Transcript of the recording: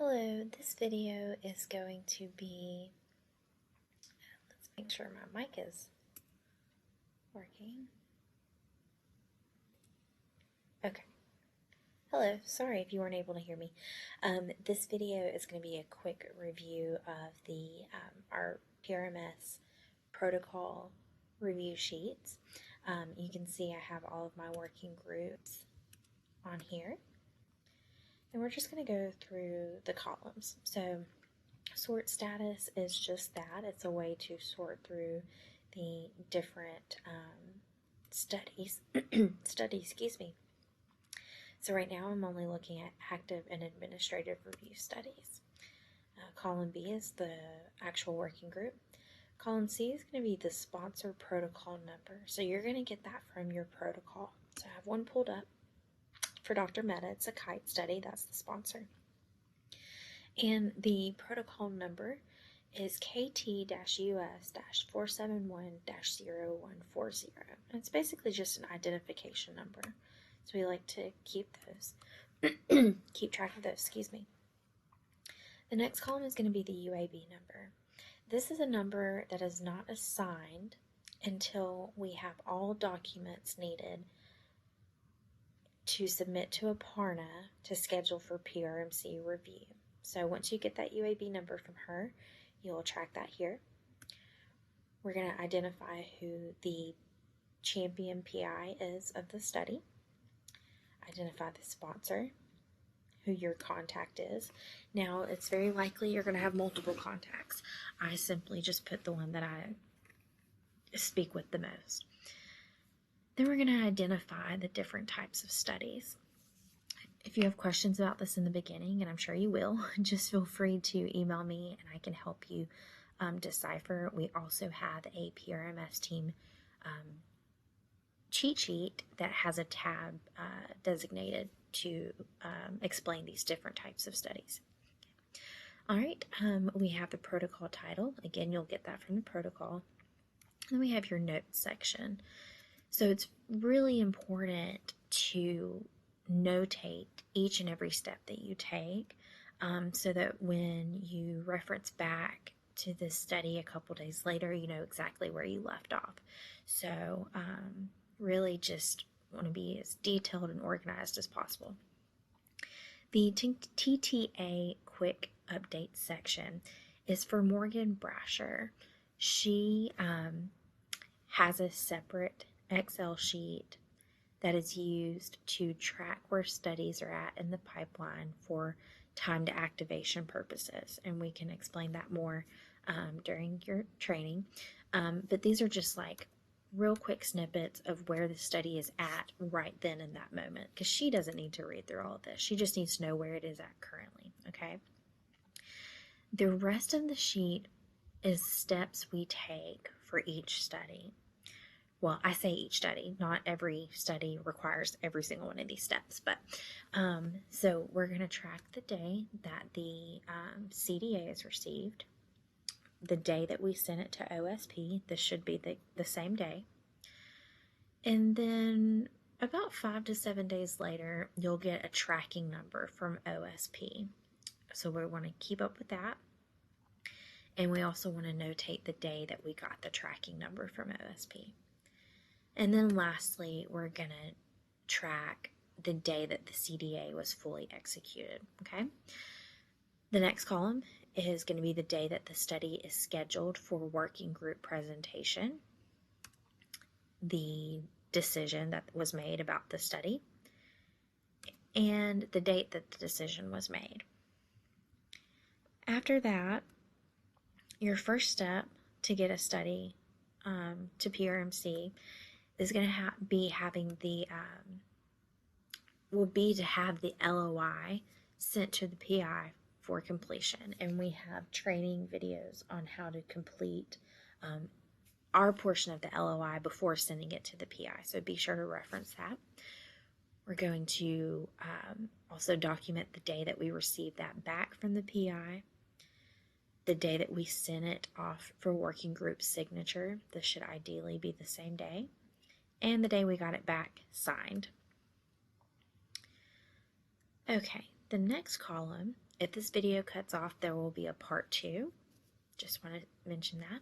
Hello, this video is going to be, let's make sure my mic is working. Okay. Hello, sorry if you weren't able to hear me. This video is going to be a quick review of our PRMS protocol review sheets. You can see I have all of my working groups on here. And we're just going to go through the columns. So sort status is just that. It's a way to sort through the different studies. Excuse me. So right now I'm only looking at active and administrative review studies. Column B is the actual working group. Column C is going to be the sponsor protocol number. So you're going to get that from your protocol. So I have one pulled up. For Dr. Mehta, it's a kite study. That's the sponsor. And the protocol number is KT-US-471-0140. And it's basically just an identification number. So we like to keep those, keep track of those, excuse me. The next column is going to be the UAB number. This is a number that is not assigned until we have all documents needed to submit to Aparna to schedule for PRMC review. So once you get that UAB number from her, you'll track that here. We're going to identify who the champion PI is of the study, identify the sponsor, who your contact is. Now, it's very likely you're going to have multiple contacts. I simply just put the one that I speak with the most. Then we're going to identify the different types of studies. If you have questions about this in the beginning, and I'm sure you will, just feel free to email me and I can help you decipher. We also have a PRMS team cheat sheet that has a tab designated to explain these different types of studies. All right, we have the protocol title. Again, you'll get that from the protocol. And then we have your notes section. So it's really important to notate each and every step that you take so that when you reference back to this study a couple days later, you know exactly where you left off. So really just want to be as detailed and organized as possible. The TTA quick update section is for Morgan Brasher. She has a separate Excel sheet that is used to track where studies are at in the pipeline for time to activation purposes, and we can explain that more during your training. But these are just like real quick snippets of where the study is at right then in that moment, because she doesn't need to read through all of this. She just needs to know where it is at currently, okay? The rest of the sheet is steps we take for each study. Well, I say each study, not every study requires every single one of these steps, but so we're going to track the day that the CDA is received, the day that we send it to OSP. This should be the same day. And then about 5 to 7 days later, you'll get a tracking number from OSP. So we want to keep up with that. And we also want to notate the day that we got the tracking number from OSP. And then lastly, we're going to track the day that the CDA was fully executed, okay? The next column is going to be the day that the study is scheduled for working group presentation, the decision that was made about the study, and the date that the decision was made. After that, your first step to get a study to PRMC is going to be having the to have the LOI sent to the PI for completion, and we have training videos on how to complete our portion of the LOI before sending it to the PI, so be sure to reference that. We're going to also document the day that we received that back from the PI, the day that we sent it off for working group signature. This should ideally be the same day, and the day we got it back signed. Okay, the next column If this video cuts off, there will be a part 2. Just want to mention that.